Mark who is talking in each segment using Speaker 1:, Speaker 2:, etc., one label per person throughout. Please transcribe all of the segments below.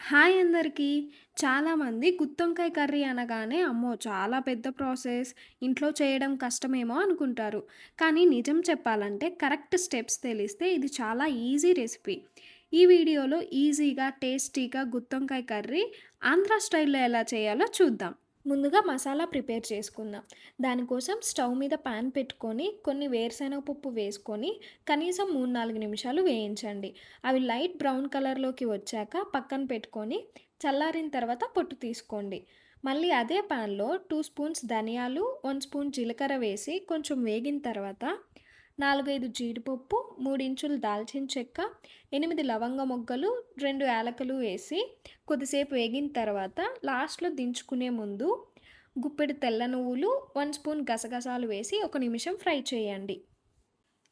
Speaker 1: Hi అందరికీ. చాలామంది గుత్తొంకాయ curry అనగానే అమ్మో! చాలా పెద్ద ప్రాసెస్, ఇంట్లో చేయడం కష్టమేమో అనుకుంటారు. కానీ నిజం చెప్పాలంటే కరెక్ట్ స్టెప్స్ తెలిస్తే ఇది చాలా ఈజీ రెసిపీ. ఈ వీడియోలో ఈజీగా, టేస్టీగా గుత్తొంకాయ కర్రీ ఆంధ్ర స్టైల్‌లో ఎలా చేయాలో చూద్దాం. ముందుగా మసాలా ప్రిపేర్ చేసుకుందాం. దానికోసం స్టవ్ మీద పాన్ పెట్టుకొని కొన్ని వేరుశనగ పప్పు వేసుకొని కనీసం 3, 4 నిమిషాలు వేయించండి. అవి లైట్ బ్రౌన్ కలర్‌లోకి వచ్చాక పక్కన పెట్టుకొని చల్లారిన తర్వాత పొట్టు తీసుకోండి. మళ్ళీ అదే పాన్‌లో 2 స్పూన్స్ ధనియాలు, 1 స్పూన్ జీలకర్ర వేసి కొంచెం వేగిన తర్వాత 4, 5 జీడిపప్పు, 3 ఇంచులు దాల్చిన చెక్క, 8 లవంగ మొగ్గలు, 2 యాలకులు వేసి కొద్దిసేపు వేగిన తర్వాత లాస్ట్‌లో దించుకునే ముందు గుప్పెడు తెల్ల నువ్వులు, 1 స్పూన్ గసగసాలు వేసి ఒక నిమిషం ఫ్రై చేయండి.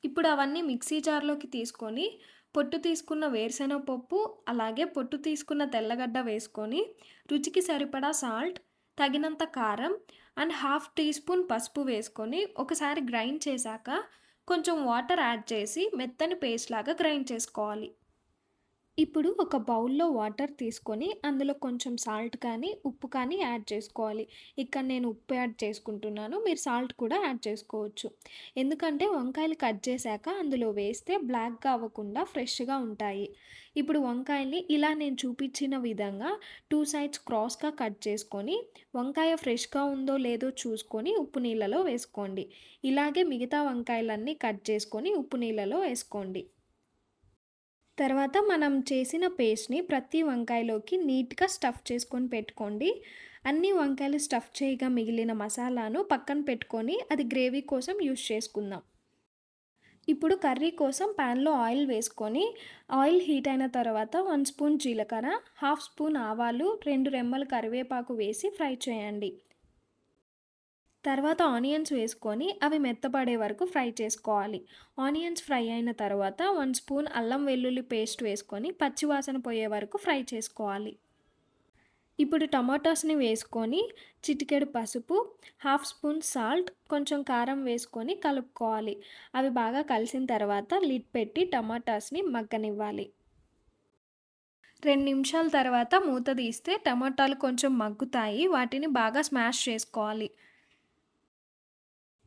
Speaker 1: ఇప్పుడు అవన్నీ మిక్సీ జార్‌లోకి తీసుకొని పొట్టు తీసుకున్న వేరుశెనగ పప్పు, అలాగే పొట్టు తీసుకున్న తెల్లగడ్డ వేసుకొని రుచికి సరిపడా సాల్ట్, తగినంత కారం అండ్ హాఫ్ టీ స్పూన్ పసుపు వేసుకొని ఒకసారి గ్రైండ్ చేశాక కొంచెం వాటర్ యాడ్ చేసి మెత్తని పేస్ట్ లాగా గ్రైండ్ చేసుకోవాలి. ఇప్పుడు ఒక బౌల్‌లో వాటర్ తీసుకొని అందులో కొంచెం సాల్ట్ కానీ, ఉప్పు కానీ యాడ్ చేసుకోవాలి. ఇక్కడ నేను ఉప్పు యాడ్ చేసుకుంటున్నాను. మీరు సాల్ట్ కూడా యాడ్ చేసుకోవచ్చు. ఎందుకంటే వంకాయలు కట్ చేశాక అందులో వేస్తే బ్లాక్‌గా అవ్వకుండా ఫ్రెష్‌గా ఉంటాయి. ఇప్పుడు వంకాయల్ని ఇలా నేను చూపించిన విధంగా 2 సైడ్స్ క్రాస్‌గా కట్ చేసుకొని, వంకాయ ఫ్రెష్‌గా ఉందో లేదో చూసుకొని ఉప్పు నీళ్ళలో వేసుకోండి. ఇలాగే మిగతా వంకాయలన్నీ కట్ చేసుకొని ఉప్పు నీళ్ళలో వేసుకోండి. తర్వాత మనం చేసిన పేస్ట్‌ని ప్రతి వంకాయలోకి నీట్‌గా స్టఫ్ చేసుకొని పెట్టుకోండి. అన్ని వంకాయలు స్టఫ్ చేయగా మిగిలిన మసాలాను పక్కన పెట్టుకొని అది గ్రేవీ కోసం యూజ్ చేసుకుందాం. ఇప్పుడు కర్రీ కోసం పాన్‌లో ఆయిల్ వేసుకొని, ఆయిల్ హీట్ అయిన తర్వాత 1 స్పూన్ జీలకర్ర, హాఫ్ స్పూన్ ఆవాలు, 2 రెమ్మలు కరివేపాకు వేసి ఫ్రై చేయండి. తర్వాత ఆనియన్స్ వేసుకొని అవి మెత్తబడే వరకు ఫ్రై చేసుకోవాలి. ఆనియన్స్ ఫ్రై అయిన తర్వాత 1 స్పూన్ అల్లం వెల్లుల్లి పేస్ట్ వేసుకొని పచ్చివాసన పోయే వరకు ఫ్రై చేసుకోవాలి. ఇప్పుడు టమాటాస్‌ని వేసుకొని చిటికెడు పసుపు, హాఫ్ స్పూన్ సాల్ట్, కొంచెం కారం వేసుకొని కలుపుకోవాలి. అవి బాగా కలిసిన తర్వాత లిడ్ పెట్టి టమాటాస్‌ని మగ్గనివ్వాలి. 2 నిమిషాల తర్వాత మూత తీస్తే టమాటాలు కొంచెం మగ్గుతాయి. వాటిని బాగా స్మాష్ చేసుకోవాలి.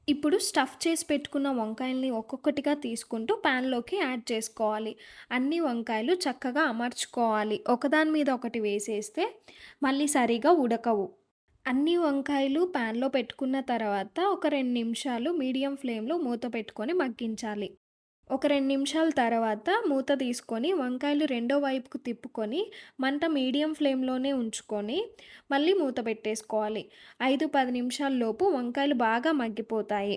Speaker 1: ఇప్పుడు స్టఫ్ చేసి పెట్టుకున్న వంకాయల్ని ఒక్కొక్కటిగా తీసుకుంటూ ప్యాన్‌లోకి యాడ్ చేసుకోవాలి. అన్ని వంకాయలు చక్కగా అమర్చుకోవాలి. ఒకదాని మీద ఒకటి వేసేస్తే మళ్ళీ సరిగా ఉడకవు. అన్ని వంకాయలు ప్యాన్‌లో పెట్టుకున్న తర్వాత ఒక 2 నిమిషాలు మీడియం ఫ్లేమ్‌లో మూత పెట్టుకొని మగ్గించాలి. ఒక 2 నిమిషాల తర్వాత మూత తీసుకొని వంకాయలు రెండో వైపుకు తిప్పుకొని మంట మీడియం ఫ్లేమ్‌లోనే ఉంచుకొని మళ్ళీ మూత పెట్టేసుకోవాలి. 5, 10 నిమిషాల్లోపు వంకాయలు బాగా మగ్గిపోతాయి.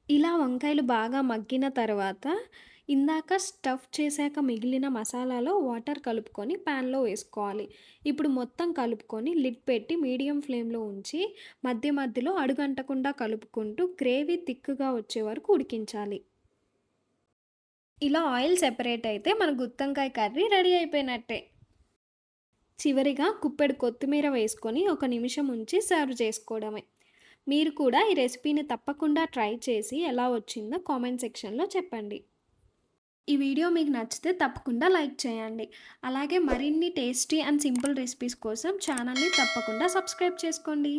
Speaker 1: ఇలా వంకాయలు బాగా మగ్గిన తర్వాత ఇందాక స్టఫ్ చేశాక మిగిలిన మసాలాలో వాటర్ కలుపుకొని ప్యాన్‌లో వేసుకోవాలి. ఇప్పుడు మొత్తం కలుపుకొని లిడ్ పెట్టి మీడియం ఫ్లేమ్‌లో ఉంచి మధ్య మధ్యలో అడుగంటకుండా కలుపుకుంటూ గ్రేవీ థిక్‌గా వచ్చే వరకు ఉడికించాలి. ఇలా ఆయిల్ సెపరేట్ అయితే మన గుత్తొంకాయ కర్రీ రెడీ అయిపోయినట్టే. చివరిగా గుప్పెడు కొత్తిమీర వేసుకొని ఒక నిమిషం ఉంచి సర్వ్ చేసుకోవడమే. మీరు కూడా ఈ రెసిపీని తప్పకుండా ట్రై చేసి ఎలా వచ్చిందో కామెంట్ సెక్షన్‌లో చెప్పండి. ఈ వీడియో మీకు నచ్చితే తప్పకుండా లైక్ చేయండి. అలాగే మరిన్ని టేస్టీ అండ్ సింపుల్ రెసిపీస్ కోసం ఛానల్‌ని తప్పకుండా సబ్స్క్రైబ్ చేసుకోండి.